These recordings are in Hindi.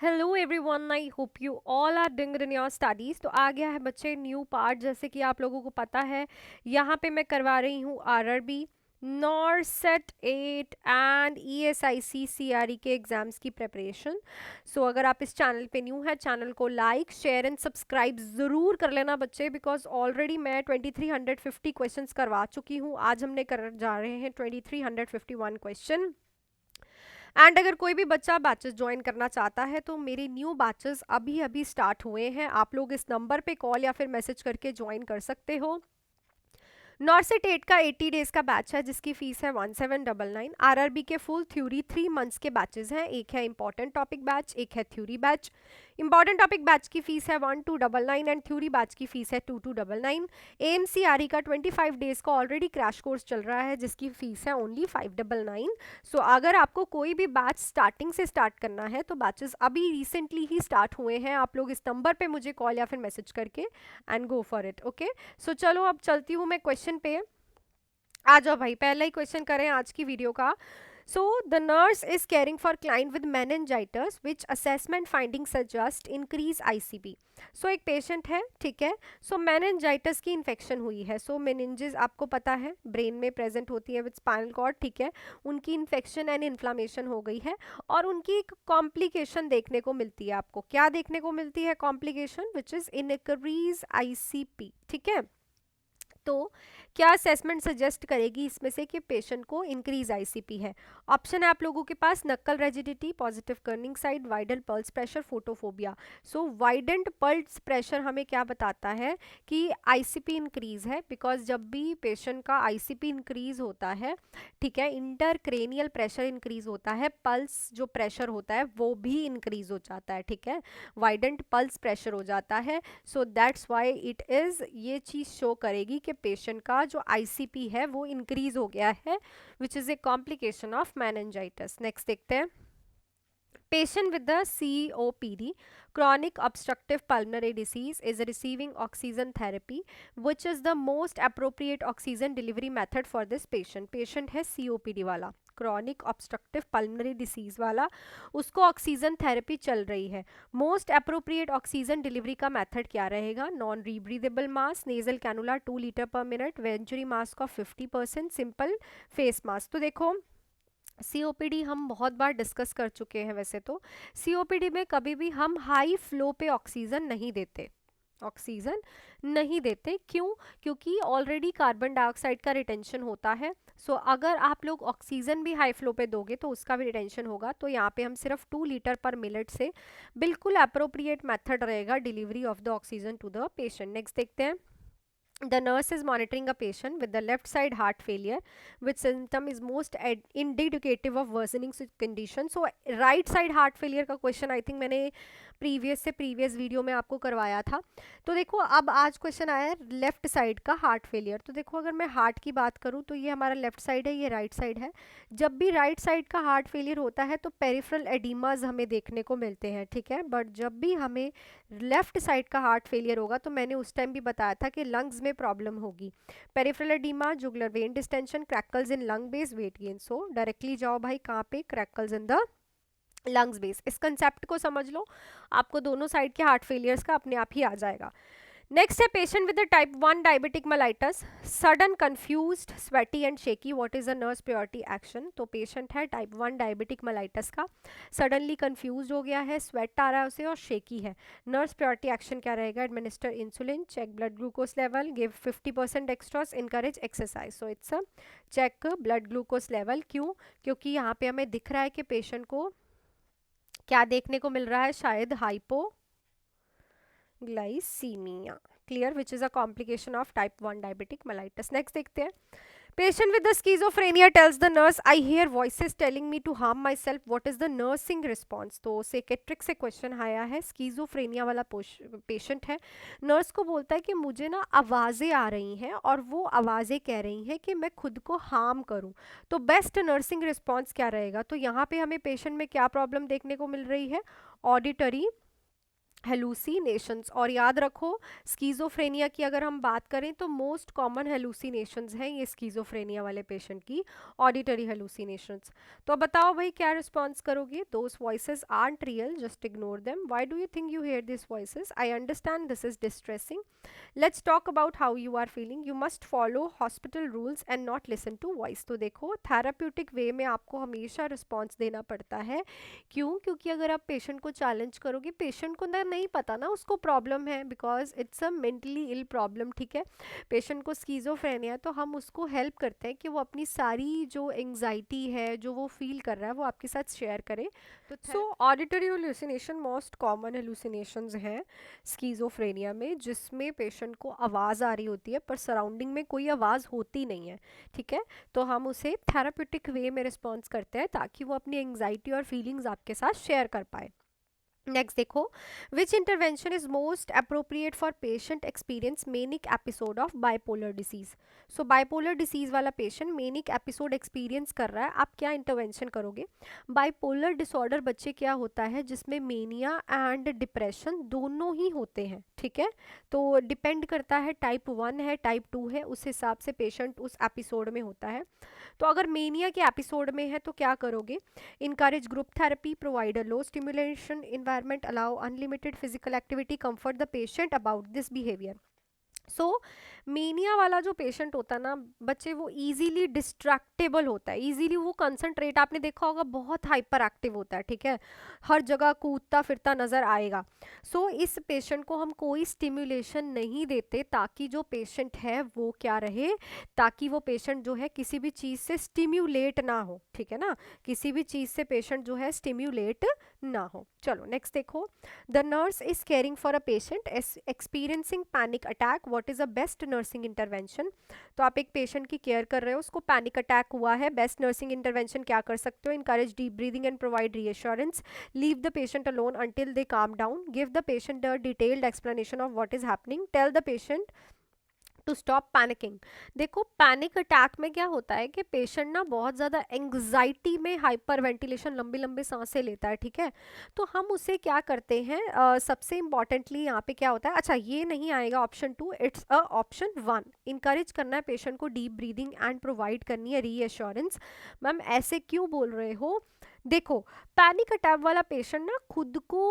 Hello everyone, I hope you all are doing in your studies. तो आ गया है बच्चे न्यू पार्ट। जैसे कि आप लोगों को पता है, यहाँ पे मैं करवा रही हूँ RRB, NORCET 8 and ESIC CRE के एग्ज़ाम्स की प्रिपरेशन। सो अगर आप इस चैनल पे न्यू है, चैनल को लाइक शेयर एंड सब्सक्राइब ज़रूर कर लेना बच्चे, बिकॉज ऑलरेडी मैं 2350 क्वेश्चंस करवा चुकी हूँ। आज हमने कर जा रहे हैं 2351 क्वेश्चन। एंड अगर कोई भी बच्चा बैचेस ज्वाइन करना चाहता है तो मेरे न्यू बैचेस अभी अभी स्टार्ट हुए हैं। आप लोग इस नंबर पे कॉल या फिर मैसेज करके ज्वाइन कर सकते हो। नॉर्सेट 8 का 80 डेज का बैच है जिसकी फीस है 1799। आरआरबी के फुल थ्योरी 3 मंथ्स के बैचेस हैं। एक है इंपॉर्टेंट टॉपिक बैच, एक है theory batch. Important topic batch की फीस है 1299 एंड थ्योरी बैच की फीस है 2299। एएमसीआरई का 25 डेज का ऑलरेडी क्रैश कोर्स चल रहा है जिसकी फीस है ओनली 599। सो अगर आपको कोई भी बैच स्टार्टिंग से स्टार्ट करना है तो बैचेस अभी रिसेंटली ही स्टार्ट हुए हैं। आप लोग इस नंबर पे मुझे कॉल या फिर मैसेज करके and go for it. Okay, so चलो अब चलती हूँ मैं क्वेश्चन पे। आ जाओ भाई, पहला ही क्वेश्चन करें आज की वीडियो का। So the nurse is caring for client with meningitis which assessment finding suggest increase ICP. So एक पेशेंट है, ठीक है। सो मेनिंजाइटिस की इन्फेक्शन हुई है। सो मेनिंजेस आपको पता है ब्रेन में प्रेजेंट होती है विद स्पाइनल कॉर्ड, ठीक है। उनकी इन्फेक्शन एंड इन्फ्लामेशन हो गई है और उनकी एक कॉम्प्लिकेशन देखने को मिलती है। आपको क्या देखने को मिलती है? Complication which is increase ICP, ठीक है। तो क्या असेसमेंट सजेस्ट करेगी इसमें से कि पेशेंट को इंक्रीज आईसीपी है? ऑप्शन है आप लोगों के पास नक्कल rigidity, positive Corning side, Widal pulse pressure, photophobia. सो वाइडेंट पल्स प्रेशर हमें क्या बताता है कि आईसीपी इंक्रीज है, बिकॉज जब भी पेशेंट का आईसीपी इंक्रीज होता है, ठीक है, इंटरक्रेनियल प्रेशर इंक्रीज होता है, पल्स जो प्रेशर होता है वो भी इंक्रीज हो जाता है, ठीक है। वाइडेंट पल्स प्रेशर हो जाता है। So that's why it is, ये चीज़ शो करेगी कि पेशेंट का जो आईसीपी है वो इंक्रीज हो गया है, which is a complication of meningitis. Next देखते हैं। Patient with the COPD, chronic obstructive pulmonary disease, is receiving oxygen therapy. Which is the most appropriate oxygen delivery method for this patient? Patient है COPD वाला, क्रॉनिक ऑब्स्ट्रक्टिव पल्मनरी डिसीज वाला, उसको ऑक्सीजन थेरेपी चल रही है। मोस्ट अप्रोप्रिएट ऑक्सीजन डिलीवरी का मेथड क्या रहेगा? Non rebreathable mask, nasal cannula 2 litre पर मिनट, वेंचुरी मास्क का 50%, सिंपल फेस मास्क। तो देखो, सीओपीडी हम बहुत बार डिस्कस कर चुके हैं। वैसे तो सीओपीडी में कभी भी हम हाई फ्लो पे ऑक्सीजन नहीं देते, ऑक्सीजन नहीं देते। क्यों? क्योंकि ऑलरेडी कार्बन डाइऑक्साइड का रिटेंशन होता है। सो अगर आप लोग ऑक्सीजन भी हाई फ्लो पे दोगे तो उसका भी रिटेंशन होगा। तो यहाँ पे हम सिर्फ 2 लीटर पर मिनट से बिल्कुल अप्रोप्रिएट मेथड रहेगा delivery of the oxygen to the patient. Next देखते हैं। The nurse is monitoring a patient with the left side heart failure, which symptom is most indicative of worsening condition. So right side heart failure का क्वेश्चन आई थिंक मैंने प्रीवियस वीडियो में आपको करवाया था। तो देखो, अब आज क्वेश्चन आया है लेफ्ट साइड का हार्ट फेलियर। तो देखो, अगर मैं हार्ट की बात करूँ तो ये हमारा लेफ्ट साइड है, ये राइट साइड है। जब भी राइट साइड का हार्ट फेलियर होता है तो पेरिफेरल एडिमाज हमें देखने को मिलते हैं, ठीक है। बट जब भी हमें लेफ्ट साइड का हार्ट फेलियर होगा तो मैंने उस टाइम भी बताया था कि लंग्स में प्रॉब्लम होगी। Peripheral oedema, jugular vein distension, crackles in lung base, weight gain. So directly जाओ भाई कहाँ पे? Crackles in the lungs base. इस कंसेप्ट को समझ लो, आपको दोनों साइड के हार्ट फेलियर्स का अपने आप ही आ जाएगा। नेक्स्ट है patient with type 1 diabetic mellitus, sudden confused sweaty and shaky, what is the nurse priority action? तो पेशेंट है टाइप 1 डायबिटिक मेलाइटस का, सडनली कंफ्यूज हो गया है, स्वेट आ रहा है उसे और शेकी है। नर्स प्रायोरिटी एक्शन क्या रहेगा? Administer insulin, check blood glucose level, give 50% extras, encourage exercise. So it's a check blood glucose level. क्यों? क्योंकि यहाँ पे हमें दिख रहा है कि पेशेंट को क्या देखने को मिल रहा है? शायद hypoglycaemia, clear, which is a complication of type 1 diabetic mellitus. Next देखते हैं। Patient with the schizophrenia tells the nurse I hear voices telling me to harm myself, what is the nursing response? तो सेकेट्रिक से क्वेश्चन आया है, स्किज़ोफ्रेनिया वाला पेशेंट है। नर्स को बोलता है कि मुझे ना आवाज़ें आ रही हैं और वो आवाज़ें कह रही हैं कि मैं खुद को हार्म करूं। तो बेस्ट नर्सिंग रिस्पॉन्स क्या रहेगा? तो यहाँ पे हमें पेशेंट में क्या प्रॉब्लम देखने को मिल रही है? Auditory hallucinations. और याद रखो स्कीज़ोफ्रेनिया की अगर हम बात करें तो मोस्ट कॉमन हेलुसिनेशंस हैं ये स्कीज़ोफ्रेनिया वाले पेशेंट की, ऑडिटरी हेलुसिनेशंस। तो अब बताओ भाई क्या रिस्पॉन्स करोगे? Those voices aren't real, just ignore them. Why do you think you hear this voices? I understand this is distressing. Let's talk about how you are feeling. You must follow hospital rules and not listen to voice. तो देखो थेराप्यूटिक वे में आपको हमेशा रिस्पॉन्स देना पड़ता है। क्यों? क्योंकि अगर आप पेशेंट को चैलेंज करोगे, पेशेंट को ना नहीं पता ना उसको प्रॉब्लम है, because it's a mentally ill problem, ठीक है। पेशेंट को स्कीज़ोफ्रेनिया है तो हम उसको हेल्प करते हैं कि वो अपनी सारी जो एंग्जाइटी है, जो वो फील कर रहा है, वो आपके साथ शेयर करे। तो so auditory hallucination most common hallucinations हैं स्कीज़ोफ्रेनिया में, जिसमें पेशेंट को आवाज़ आ रही होती है पर सराउंडिंग में कोई आवाज़ होती नहीं है, ठीक है। तो हम उसे थेराप्यूटिक वे में रिस्पॉन्स करते हैं ताकि वो अपनी एंग्जाइटी और फीलिंग्स आपके साथ शेयर कर पाए। नेक्स्ट देखो, which intervention is most appropriate for patient experience manic episode of bipolar disease. So bipolar disease वाला पेशेंट मेनिक एपिसोड एक्सपीरियंस कर रहा है, आप क्या इंटरवेंशन करोगे? बाइपोलर डिसऑर्डर बच्चे क्या होता है जिसमें मेनिया एंड डिप्रेशन दोनों ही होते हैं, ठीक है। तो डिपेंड करता है टाइप 1 है टाइप 2 है, उस हिसाब से पेशेंट उस एपिसोड में होता है। तो अगर मेनिया के एपिसोड में है तो क्या करोगे? Encourage group therapy, provide a low stimulation environment, allow unlimited physical activity, comfort the patient about this behavior. So mania वाला जो पेशेंट होता है ना बच्चे, वो इजीली डिस्ट्रैक्टेबल होता है, इजीली वो कंसंट्रेट, आपने देखा होगा बहुत हाइपर एक्टिव होता है, ठीक है, हर जगह कूदता फिरता नजर आएगा। सो इस पेशेंट को हम कोई स्टिम्युलेशन नहीं देते ताकि जो पेशेंट है वो क्या रहे, ताकि वो पेशेंट जो है किसी भी चीज़ से स्टिम्युलेट ना हो, ठीक है ना, किसी भी चीज़ से पेशेंट जो है स्टिम्युलेट ना हो। चलो नेक्स्ट देखो, the nurse is caring for a patient experiencing panic attack, what is a best nursing intervention. तो आप एक पेशेंट की केयर कर रहे हो, उसको पैनिक अटैक हुआ है, बेस्ट नर्सिंग इंटरवेंशन क्या कर सकते हो? Encourage deep breathing and provide reassurance, leave the patient alone until they calm down, give the patient a detailed explanation of what is happening, tell the patient to stop panicking. देखो पैनिक अटैक में क्या होता है कि पेशेंट ना बहुत ज़्यादा एंग्जाइटी में हाइपर वेंटिलेशन, लंबी लंबी सांसें लेता है, ठीक है। तो हम उसे क्या करते हैं, सबसे इंपॉर्टेंटली यहाँ पे क्या होता है, अच्छा ये नहीं आएगा option 2, it's a option 1। Encourage करना है पेशेंट को डीप ब्रीदिंग एंड प्रोवाइड करनी है रीअश्योरेंस। मैम ऐसे क्यों बोल रहे हो? देखो पैनिक अटैक वाला पेशेंट ना खुद को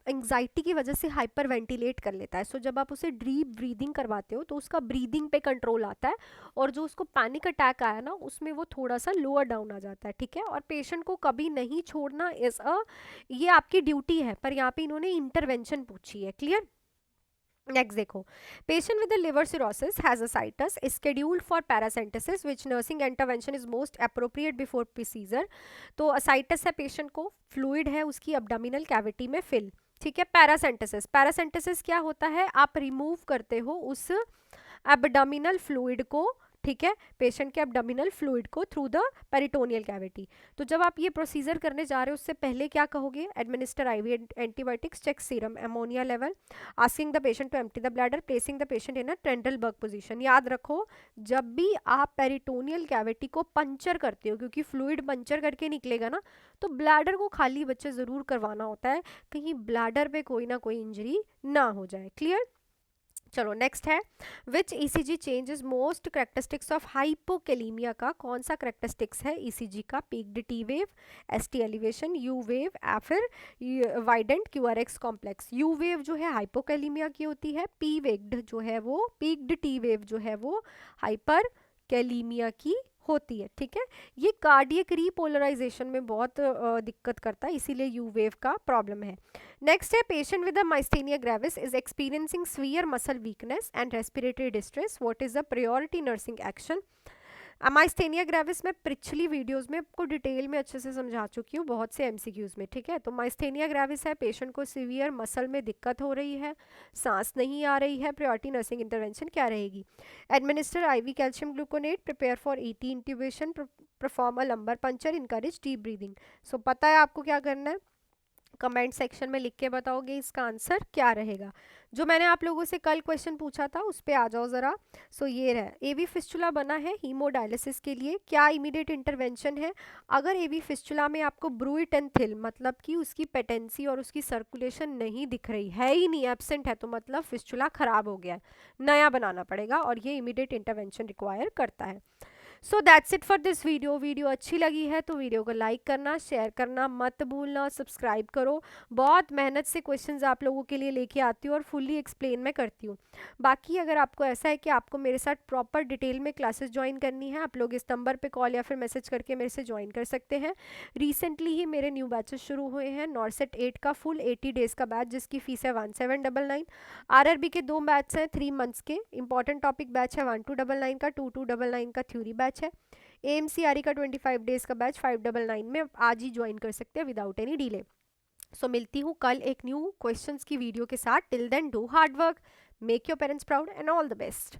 एंग्जाइटी की वजह से हाइपर वेंटिलेट कर लेता है। सो जब आप उसे डीप ब्रीदिंग करवाते हो तो उसका ब्रीदिंग पे कंट्रोल आता है, और जो उसको पैनिक अटैक आया ना उसमें वो थोड़ा सा लोअर डाउन आ जाता है, ठीक है। और पेशेंट को कभी नहीं छोड़ना इज अ, ये आपकी ड्यूटी है, पर यहाँ पे इन्होंने इंटरवेंशन पूछी है, क्लियर। नेक्स्ट देखो, patient with liver cirrhosis has ascites is scheduled for paracentesis, which nursing intervention is most appropriate before procedure. तो असाइटस है पेशेंट को, फ्लूइड है उसकी abdominal कैविटी में फिल, ठीक है। पैरासेंटेसिस, पैरासेंटेसिस क्या होता है, आप रिमूव करते हो उस एब्डोमिनल फ्लूइड को, ठीक है, पेशेंट के एब्डोमिनल फ्लूइड को थ्रू द पेरिटोनियल कैविटी। तो जब आप ये प्रोसीजर करने जा रहे हो उससे पहले क्या कहोगे? Administer IV antibiotics, check serum ammonia level, asking the patient to empty the bladder, placing the patient in a Trendelenburg position. याद रखो जब भी आप पेरिटोनियल कैविटी को पंचर करते हो, क्योंकि फ्लूइड पंचर करके निकलेगा ना, तो ब्लैडर को खाली बच्चे ज़रूर करवाना होता है, कहीं ब्लैडर पे कोई ना कोई इंजरी ना हो जाए, क्लियर। चलो नेक्स्ट है, which ECG change is most characteristics of hypokalaemia का कौन सा करेक्टरिस्टिक्स है ईसीजी का? Peaked T wave, ST elevation, U wave या फिर widened QRS complex. U wave जो है हाइपोकेलीमिया की होती है, पी वेग्ड जो है वो, पीक्ड टी वेव जो है वो हाइपर कैलीमिया की होती है, ठीक है। ये कार्डियक रीपोलराइजेशन में बहुत दिक्कत करता है, इसीलिए यू वेव का प्रॉब्लम है। नेक्स्ट है, patient with myasthenia gravis is experiencing severe muscle weakness and respiratory distress, what is the priority nursing action? Myasthenia gravis में पिछली वीडियोस में आपको डिटेल में अच्छे से समझा चुकी हूँ, बहुत से एमसीक्यूज में, ठीक है। तो माइस्थेनिया ग्रेविस है, पेशेंट को सीवियर मसल में दिक्कत हो रही है, सांस नहीं आ रही है, प्रायोरिटी नर्सिंग इंटरवेंशन क्या रहेगी? Administer IV calcium gluconate, prepare for ET intubation, perform a lumbar puncture, encourage deep breathing. So पता है आपको क्या करना है, कमेंट सेक्शन में लिख के बताओगे इसका आंसर क्या रहेगा। जो मैंने आप लोगों से कल क्वेश्चन पूछा था उस पे आ जाओ ज़रा। सो ये रहा, एवी फिस्चुला बना है हीमोडायलिसिस के लिए, क्या इमीडिएट इंटरवेंशन है। अगर एवी फिस्चुला में आपको ब्रूइट एंड थिल मतलब कि उसकी पेटेंसी और उसकी सर्कुलेशन नहीं दिख रही है, ही नहीं, एब्सेंट है, तो मतलब फिस्चुला ख़राब हो गया है, नया बनाना पड़ेगा और ये इमीडिएट इंटरवेंशन रिक्वायर करता है। So that's it for this video अच्छी लगी है तो वीडियो को लाइक करना, शेयर करना मत भूलना, सब्सक्राइब करो। बहुत मेहनत से क्वेश्चंस आप लोगों के लिए लेके आती हूँ और फुल्ली एक्सप्लेन मैं करती हूँ। बाकी अगर आपको ऐसा है कि आपको मेरे साथ प्रॉपर डिटेल में क्लासेस ज्वाइन करनी है, आप लोग इस नंबर पे कॉल या फिर मैसेज करके मेरे से ज्वाइन कर सकते हैं। रिसेंटली ही मेरे न्यू बैचेस शुरू हुए हैं, नॉर्सेट 8 का फुल 80 डेज़ का बैच जिसकी फ़ीस है 1799। आरआरबी के 2 बैच हैं 3 मंथ्स के, इंपॉर्टेंट टॉपिक बैच है 1299 का, 2299 का थ्योरी बैच है। एएमसीआरई का 25 डेज का बैच 599 में आज ही ज्वाइन कर सकते हैं विदाउट एनी डिले। सो मिलती हूँ कल एक न्यू क्वेश्चंस की वीडियो के साथ। Till then do hard work, make your parents proud and all the best.